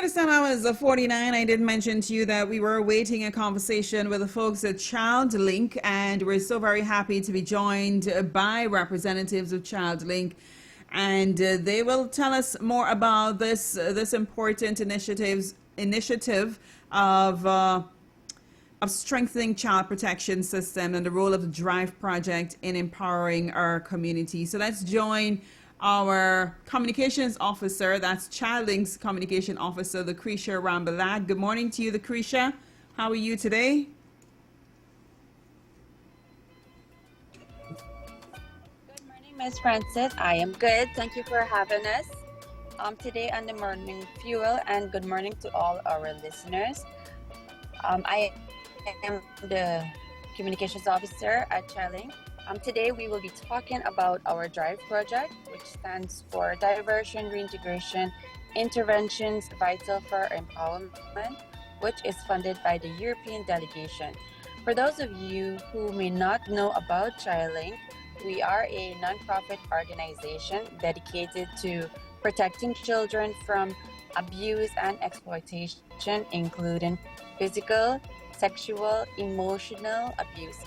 first time I was 49, I did mention to you that we were awaiting a conversation with the folks at ChildLink, and we're so very happy to be joined by representatives of ChildLink, and they will tell us more about this important initiative of strengthening child protection system and the role of the Drive project in empowering our community. So let's join our communications officer, that's ChildLink's communication officer, Lucretia Rambalad. Good morning to you, Lucretia. How are you today? Good morning, Ms. Francis. I am good. Thank you for having us today on the Morning Fuel, and good morning to all our listeners. I am the communications officer at ChildLink. Today we will be talking about our Drive project, which stands for Diversion, Reintegration, Interventions Vital for Empowerment, which is funded by the European Delegation. For those of you who may not know about ChildLink, we are a nonprofit organization dedicated to protecting children from abuse and exploitation, including physical, sexual, emotional abuse,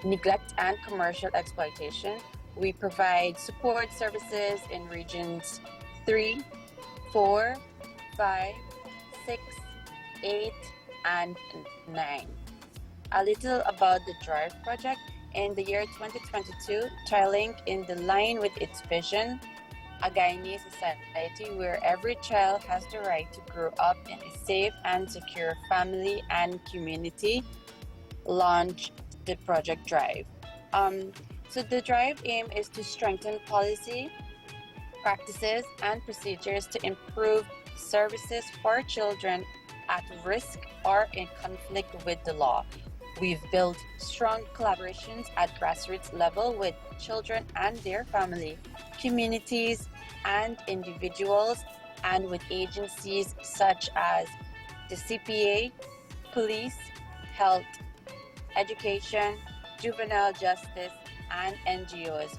neglect, and commercial exploitation. We provide support services in regions 3, 4, 5, 6, 8, and 9. A little about the Drive project. In the year 2022, ChildLink, in the line with its vision, a Guyanese society where every child has the right to grow up in a safe and secure family and community, launched the Project Drive. So the Drive aim is to strengthen policy, practices, and procedures to improve services for children at risk or in conflict with the law. We've built strong collaborations at grassroots level with children and their family, communities, and individuals, and with agencies such as the CPA, police, health, education, juvenile justice, and NGOs,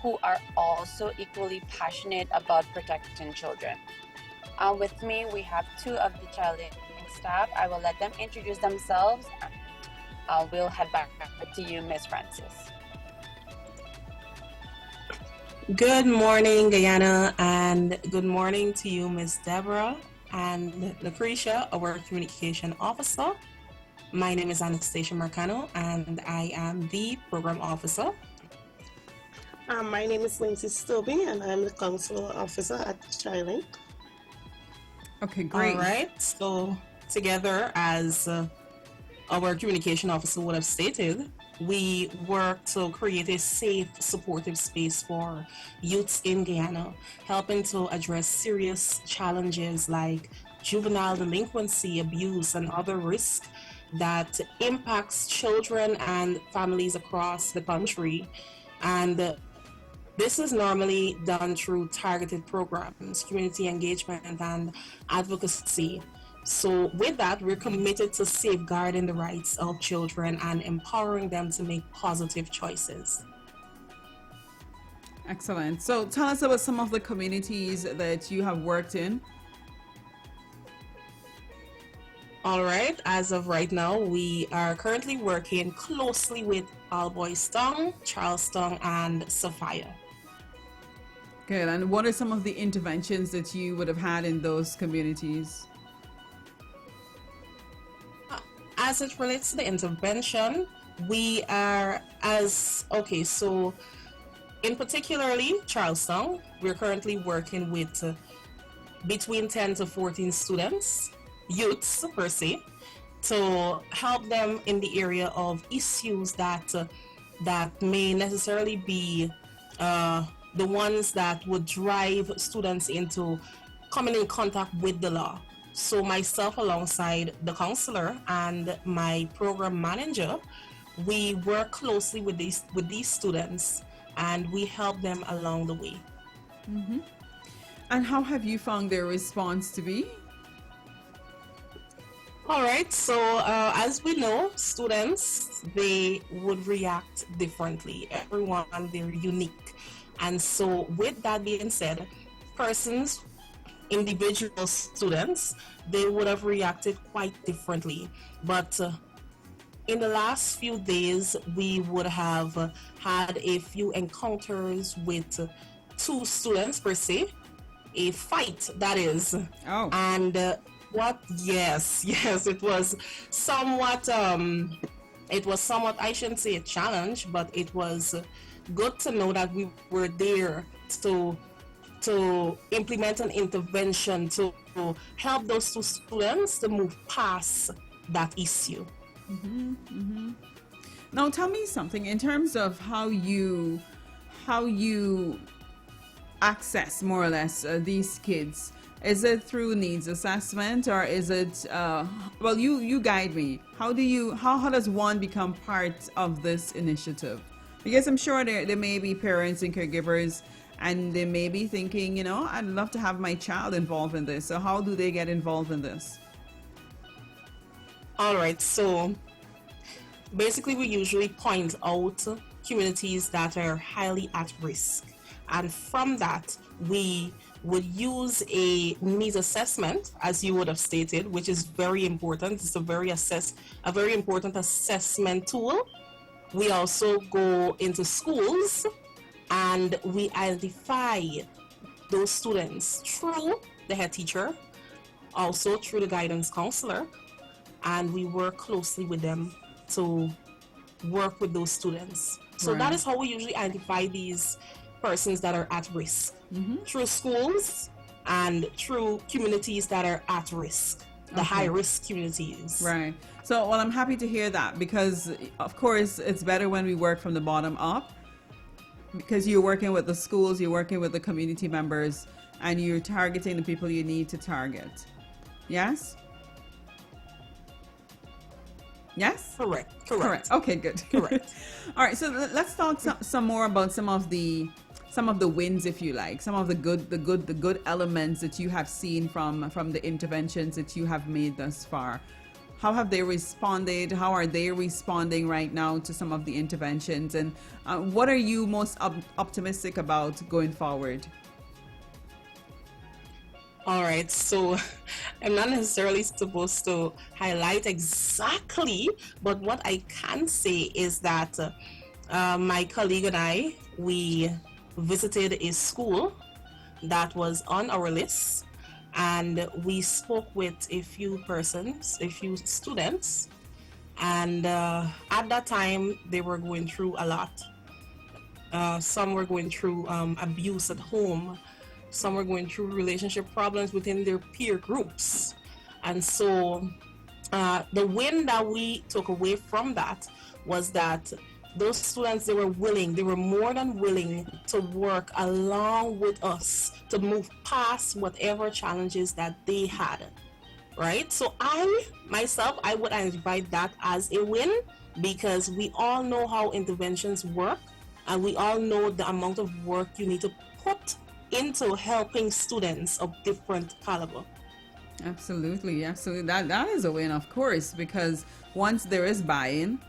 who are also equally passionate about protecting children. With me, we have two of the ChildLink staff. I will let them introduce themselves. We'll head back to you, Ms. Francis. Good morning, Guyana, and good morning to you, Ms. Deborah and Lucretia, our communication officer. My name is Annastaysha Marcano, and I am the program officer. My name is Lindsy Stoby, and I'm the council officer at ChildLink. Okay, great. All right, so together, as our communication officer would have stated, we work to create a safe, supportive space for youths in Guyana, helping to address serious challenges like juvenile delinquency, abuse, and other risks that impacts children and families across the country. And this is normally done through targeted programs, community engagement, and advocacy. So with that, we're committed to safeguarding the rights of children and empowering them to make positive choices. Excellent. So tell us about some of the communities that you have worked in. All right, as of right now, we are currently working closely with Alboystone, Charleston, and Sophia. Good. And what are some of the interventions that you would have had in those communities? As it relates to the intervention, we are so in particularly Charleston, we're currently working with between 10 to 14 students, youths per se, to help them in the area of issues that may necessarily be the ones that would drive students into coming in contact with the law. So myself, alongside the counselor and my program manager, we work closely with these students, and we help them along the way. Mm-hmm. And how have you found their response to be? All right, so as we know, students, they would react differently. Everyone, they're unique. And so with that being said, persons individual students, they would have reacted quite differently. But in the last few days, we would have had a few encounters with two students per se, a fight that is. Oh. And yes, it was somewhat I shouldn't say a challenge, but it was good to know that we were there to implement an intervention to help those two students to move past that issue. Now tell me something in terms of how you access more or less these kids. Is it through needs assessment, or is it well, you guide me. How does one become part of this initiative? Because I'm sure there may be parents and caregivers, and they may be thinking, you know, I'd love to have my child involved in this. So how do they get involved in this? All right, so basically we usually point out communities that are highly at risk, and from that we would use a needs assessment, as you would have stated, which is very important. It's a very important assessment tool. We also go into schools and we identify those students through the head teacher, also through the guidance counselor, and we work closely with them to work with those students. So that is how we usually identify these persons that are at risk, through schools and through communities that are at risk, the high risk communities. Right. So, well, I'm happy to hear that, because of course it's better when we work from the bottom up, because you're working with the schools, you're working with the community members, and you're targeting the people you need to target. Yes? Yes? Correct. Okay, good. Correct. All right, so let's talk some more about some of the wins, if you like, some of the good elements that you have seen from the interventions that you have made thus far. How have they responded? How are they responding right now to some of the interventions? And what are you most optimistic about going forward? All right, so I'm not necessarily supposed to highlight exactly, but what I can say is that my colleague and I, we visited a school that was on our list, and we spoke with a few students, and at that time they were going through a lot. Some were going through abuse at home. Some were going through relationship problems within their peer groups. And so the win that we took away from that was that those students, they were more than willing to work along with us to move past whatever challenges that they had, right? So I would identify that as a win, because we all know how interventions work, and we all know the amount of work you need to put into helping students of different caliber. Absolutely. That is a win, of course, because once there is buy-in,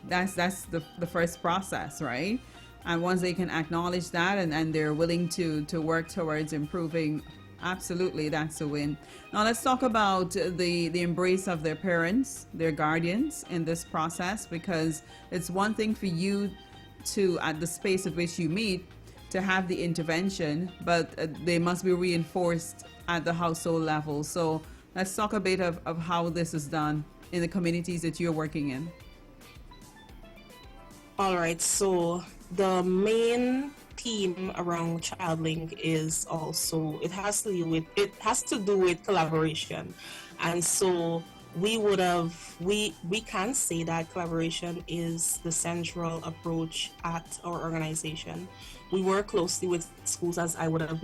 that's the first process, right? And once they can acknowledge that and they're willing to work towards improving, absolutely, that's a win. Now let's talk about the embrace of their parents, their guardians in this process, because it's one thing for you to, at the space at which you meet, to have the intervention, but they must be reinforced at the household level. So let's talk a bit of how this is done in the communities that you're working in. All right, so the main theme around ChildLink is also, it has to do with collaboration. And so we can say that collaboration is the central approach at our organization. We work closely with schools, as I would have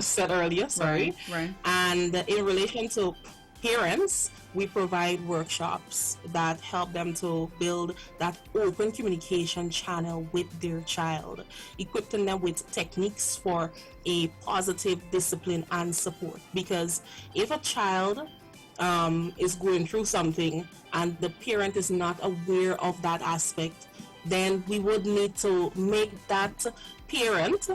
said earlier, sorry. Right. And in relation to parents, we provide workshops that help them to build that open communication channel with their child, equipping them with techniques for a positive discipline and support. Because if a child is going through something and the parent is not aware of that aspect, then we would need to make that parent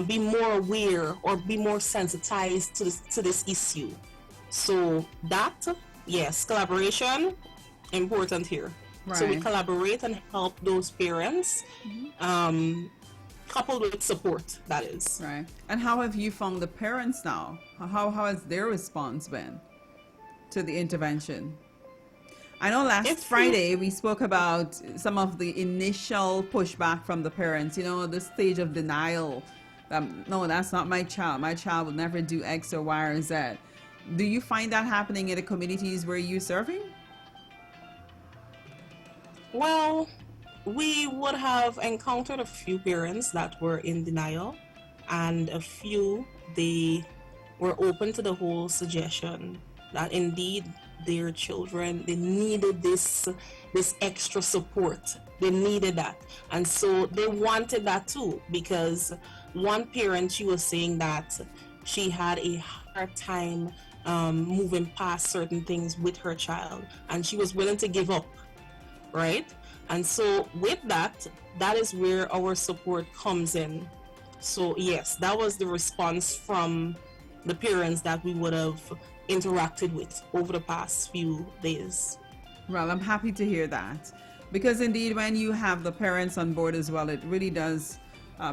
be more aware or be more sensitized to this issue. So that, yes, collaboration, important here. Right. So we collaborate and help those parents, coupled with support, that is. Right. And how have you found the parents now? How has their response been to the intervention? I know last Friday we spoke about some of the initial pushback from the parents, the stage of denial. No, that's not my child. My child will never do X or Y or Z. Do you find that happening in the communities where you're serving? Well, we would have encountered a few parents that were in denial, and a few, they were open to the whole suggestion that indeed their children, they needed this extra support. They needed that. And so they wanted that too, because one parent, she was saying that she had a hard time moving past certain things with her child, and she was willing to give up, right? And so with that, that is where our support comes in. So yes, that was the response from the parents that we would have interacted with over the past few days. Well, I'm happy to hear that, because indeed when you have the parents on board as well, it really does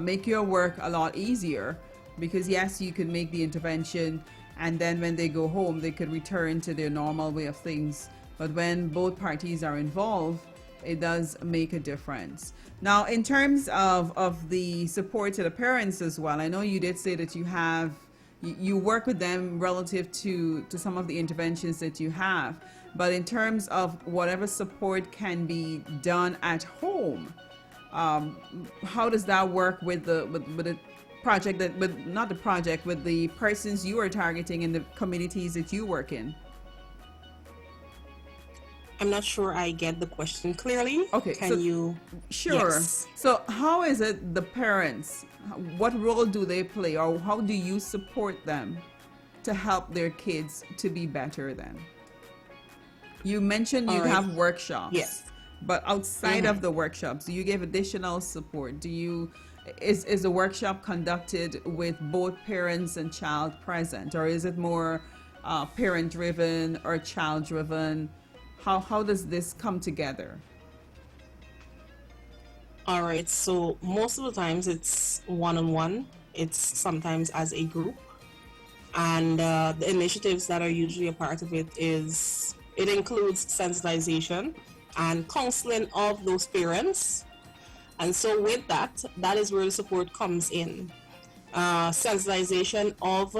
make your work a lot easier, because yes, you can make the intervention, and then when they go home they could return to their normal way of things. But when both parties are involved, it does make a difference. Now, in terms of the support to the parents as well, I know you did say that you work with them relative to some of the interventions that you have, but in terms of whatever support can be done at home, how does that work with the project with the persons you are targeting in the communities that you work in? I'm not sure I get the question clearly. Okay. Sure. Yes. So how is it the parents, what role do they play, or how do you support them to help their kids to be better then? You mentioned you have workshops. Yes. But outside of the workshops, do you give additional support? Is the workshop conducted with both parents and child present, or is it more parent driven or child driven? How does this come together? All right, so most of the times it's one-on-one. It's sometimes as a group. And the initiatives that are usually a part of it includes sensitization and counseling of those parents. And so with that is where the support comes in. Sensitization of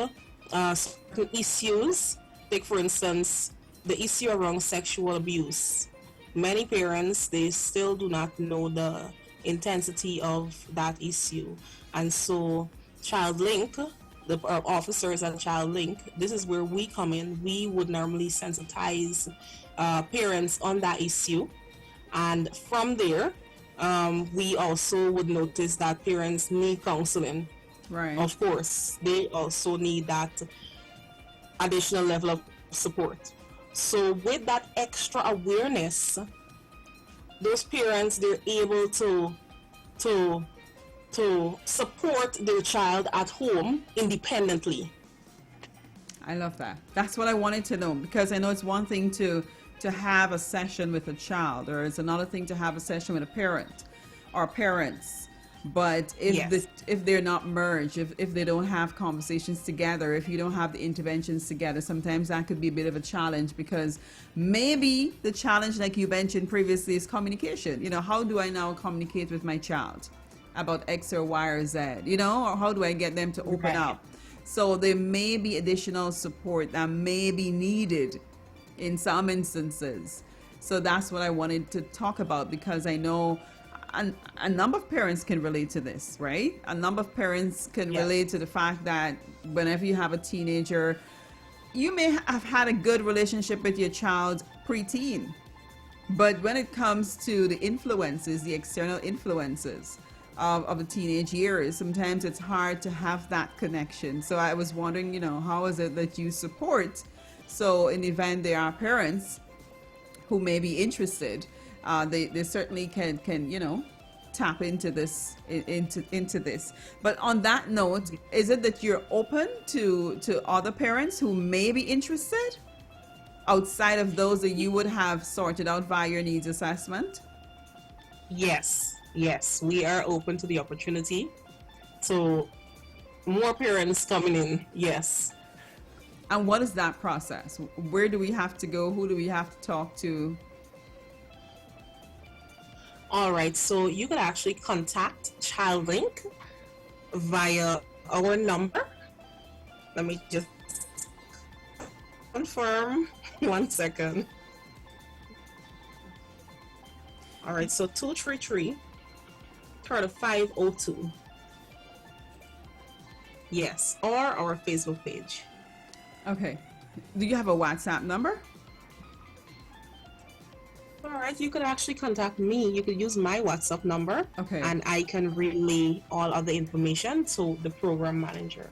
certain issues. Take, for instance, the issue around sexual abuse. Many parents, they still do not know the intensity of that issue. And so ChildLink, the officers at ChildLink, this is where we come in. We would normally sensitize parents on that issue. And from there, we also would notice that parents need counseling. Right. Of course, they also need that additional level of support. So with that extra awareness, those parents, they're able to support their child at home independently. I love that. That's what I wanted to know, because I know it's one thing to have a session with a child, or it's another thing to have a session with a parent or parents. But if they're not merged, if they don't have conversations together, if you don't have the interventions together, sometimes that could be a bit of a challenge, because maybe the challenge, like you mentioned previously, is communication. How do I now communicate with my child about X or Y or Z, or how do I get them to open up? So there may be additional support that may be needed in some instances. So that's what I wanted to talk about, because I know a number of parents can relate to this, right? A number of parents can relate to the fact that whenever you have a teenager, you may have had a good relationship with your child preteen, but when it comes to the influences, the external influences of the teenage years, sometimes it's hard to have that connection. So I was wondering, how is it that you support? So in the event there are parents who may be interested, they certainly can tap into this. But on that note, is it that you're open to other parents who may be interested outside of those that you would have sorted out via your needs assessment? Yes, we are open to the opportunity. So more parents coming in, yes. And what is that process? Where do we have to go? Who do we have to talk to? All right, so you could actually contact ChildLink via our number. Let me just confirm. 1 second. All right, so 233-3502. Yes, or our Facebook page. Okay. Do you have a WhatsApp number? All right, you could actually contact me. You could use my WhatsApp number. Okay. And I can relay all of the information to the program manager.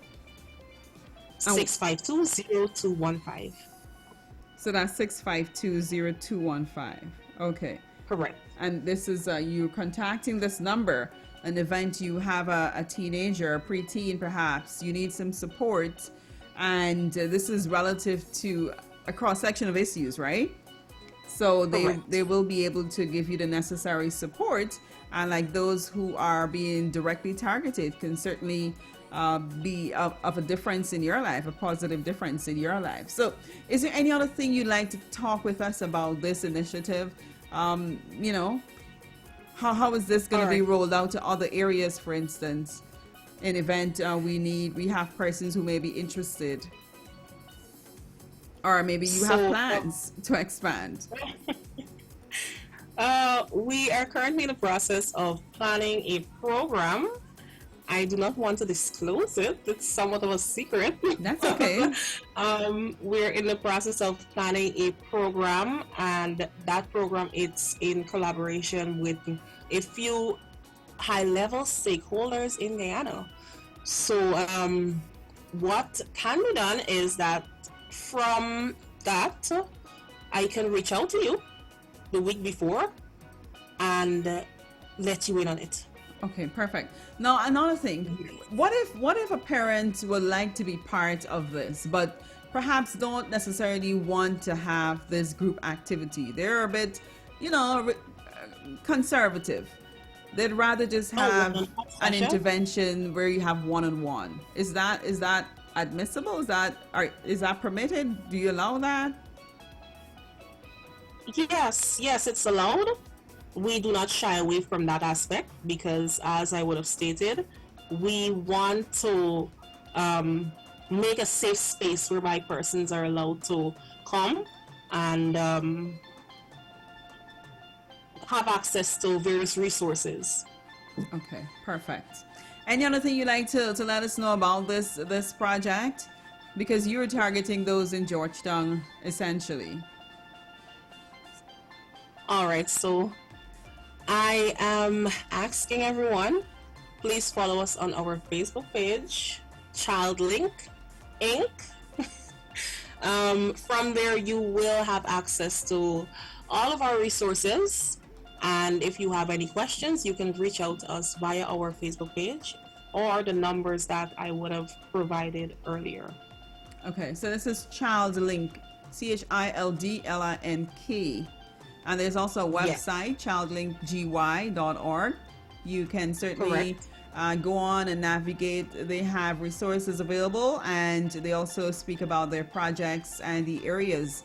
652-0215. So that's 652-0215. Okay. Correct. And this is you contacting this number, an event you have a teenager, a preteen perhaps, you need some support, and this is relative to a cross-section of issues, right? So they will be able to give you the necessary support, and like those who are being directly targeted can certainly be of a difference in your life, a positive difference in your life. So is there any other thing you'd like to talk with us about this initiative? You know, how is this going to be rolled out to other areas, for instance, in event we have persons who may be interested, or maybe you have plans to expand? We are currently in the process of planning a program. I do not want to disclose it. It's somewhat of a secret. That's okay. We're in the process of planning a program, and that program is in collaboration with a few high-level stakeholders in Guyana. So what can be done is that from that, I can reach out to you the week before and let you in on it. Okay, perfect. Now, another thing, what if a parent would like to be part of this, but perhaps don't necessarily want to have this group activity? They're a bit, conservative. They'd rather just have an intervention where you have one-on-one. Is that admissible? Is that permitted? Do you allow that? Yes, it's allowed. We do not shy away from that aspect because, as I would have stated, we want to make a safe space whereby persons are allowed to come and have access to various resources. Okay, perfect. Any other thing you'd like to let us know about this project? Because you're targeting those in Georgetown, essentially. All right, so I am asking everyone, please follow us on our Facebook page, ChildLink Inc. From there, you will have access to all of our resources. And if you have any questions, you can reach out to us via our Facebook page or the numbers that I would have provided earlier. Okay, so this is ChildLink, ChildLink. And there's also a website, childlinkgy.org. You can certainly go on and navigate. They have resources available, and they also speak about their projects and the areas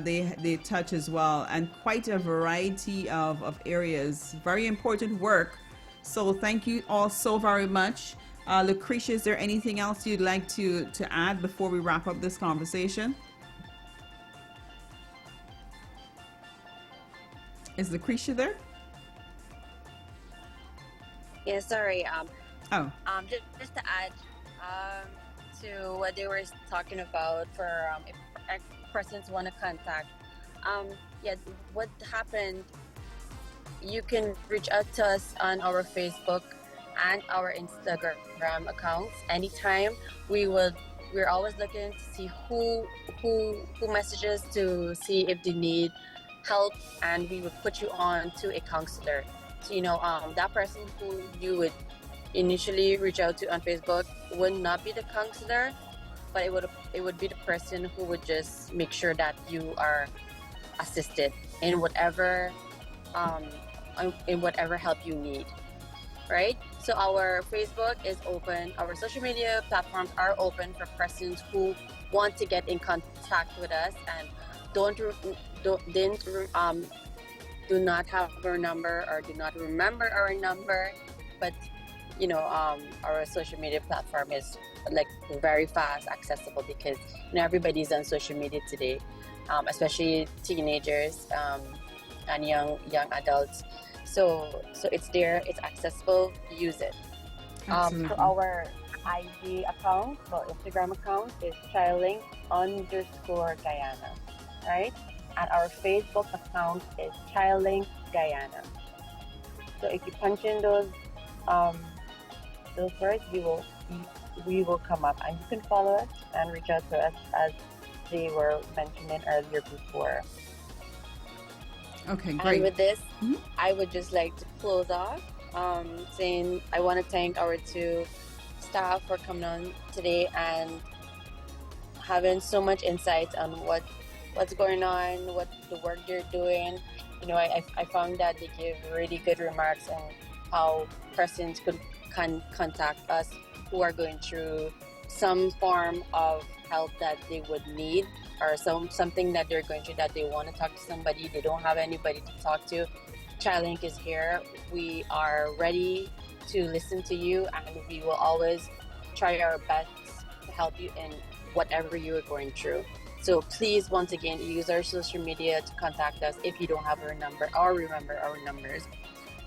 they touch as well, and quite a variety of areas. Very important work. So thank you all so very much. Lucretia, is there anything else you'd like to add before we wrap up this conversation? Is Lucretia there? Yeah, sorry. Just to add to what they were talking about for if persons want to contact. What happened? You can reach out to us on our Facebook and our Instagram accounts anytime. We're always looking to see who messages to see if they need help, and we would put you on to a counselor So, that person who you would initially reach out to on Facebook would not be the counselor, but it would be the person who would just make sure that you are assisted in whatever help you need, right? So our Facebook is open, our social media platforms are open for persons who want to get in contact with us and do not have our number or do not remember our number, but our social media platform is like very fast accessible because everybody's on social media today, especially teenagers and young adults. So it's there, it's accessible, use it. So our IG account, or Instagram account is ChildLink_Guyana, right? And our Facebook account is ChildLink Guyana. So if you punch in those words, we will come up, and you can follow us and reach out to us as they were mentioning earlier before. Okay, great. And with this, I would just like to close off saying I want to thank our two staff for coming on today and having so much insight on what's going on, what the work they're doing. I found that they give really good remarks on how persons can contact us who are going through some form of help that they would need, or something that they're going through that they want to talk to somebody, they don't have anybody to talk to. ChildLink is here. We are ready to listen to you, and we will always try our best to help you in whatever you are going through. So please, once again, use our social media to contact us if you don't have our number or remember our numbers.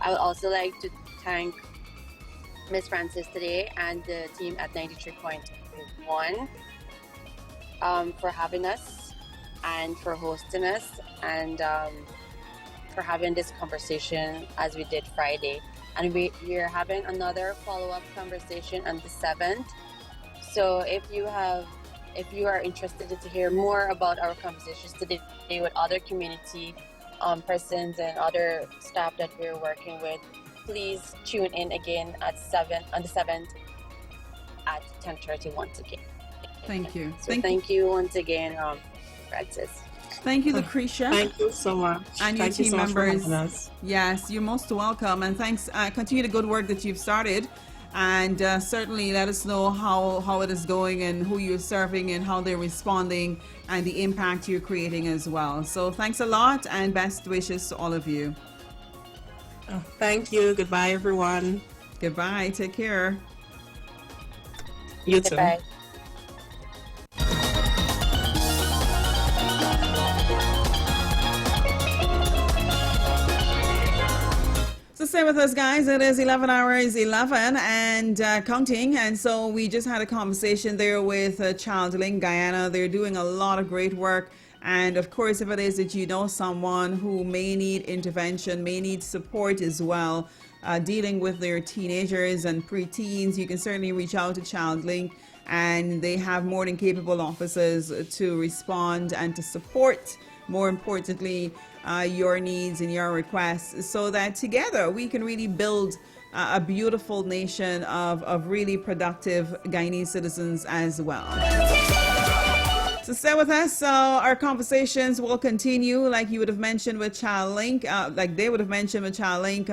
I would also like to thank Miss Francis today and the team at 93.1 for having us and for hosting us and for having this conversation as we did Friday. And we're having another follow-up conversation on the 7th. So if you are interested to hear more about our conversations today with other community persons and other staff that we're working with, please tune in again on the 7th at 10:30 once again. Thank you. So thank you once again, Francis. Thank you, Lucretia. Thank you so much. And your Thank you team so much for members. having us. Yes, you're most welcome. And thanks. Continue the good work that you've started. And certainly let us know how it is going and who you're serving and how they're responding and the impact you're creating as well. So thanks a lot and best wishes to all of you. Oh, thank you. Goodbye, everyone. Goodbye. Take care. You too. Goodbye. So stay with us, guys. It is 11 hours 11 and counting. And so we just had a conversation there with ChildLink Guyana. They're doing a lot of great work. And of course, if it is that you know someone who may need intervention, may need support as well, dealing with their teenagers and preteens, you can certainly reach out to ChildLink. And they have more than capable officers to respond and to support, more importantly, your needs and your requests, so that together we can really build a beautiful nation of really productive Guyanese citizens as well. So stay with us. Our conversations will continue, like you would have mentioned with ChildLink, like they would have mentioned with ChildLink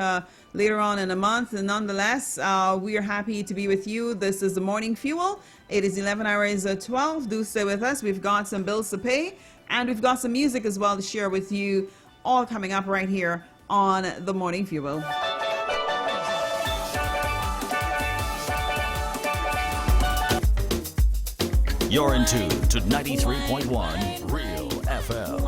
later on in the month. And nonetheless, we are happy to be with you. This is the Morning Fuel. It is 11 hours 12. Do stay with us. We've got some bills to pay, and we've got some music as well to share with you, all coming up right here on the Morning Fuel. You're in tune to 93.1 Real FM.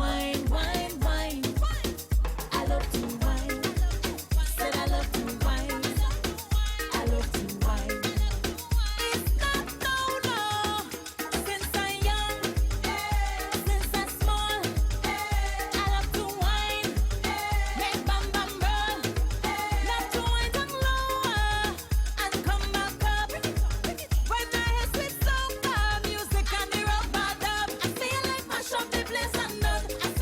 Music and the rock bottom. I feel like mash up the place and done.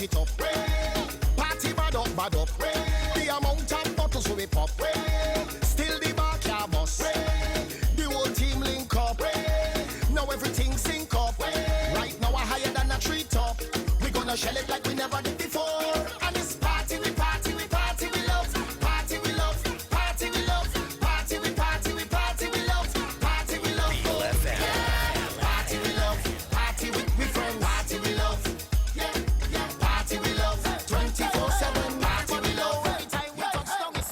it up. Party bad up, bad up. The amount of bottles we pop. Still the bar can't bust. The whole team link up. Now everything sync up. Right now we're higher than a treetop. We gonna shell it like we never did before. And it's party, we party, we party, we love. Party, we love. Party, we love. Party, we party, we party, we love. Party, we love. Real FM. Party, we love. Party with we friends. Party, we love. Yeah, yeah. Party, we love. 24/7. Party, we love. Every time we touch down, it's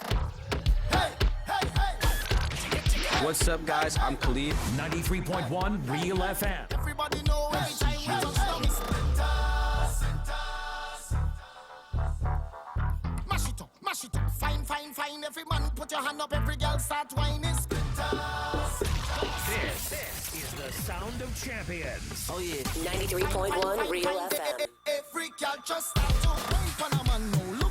hey, hey, hey. What's up, guys? I'm Khalid. 93.1 Real FM. Everybody know every time we touch down, it's mash it up, fine, fine, fine. Every man put your hand up, every girl start whining. This is the sound of champions. Oh, yeah. 93.1 Real FM. Every girl just start to wine for a man, no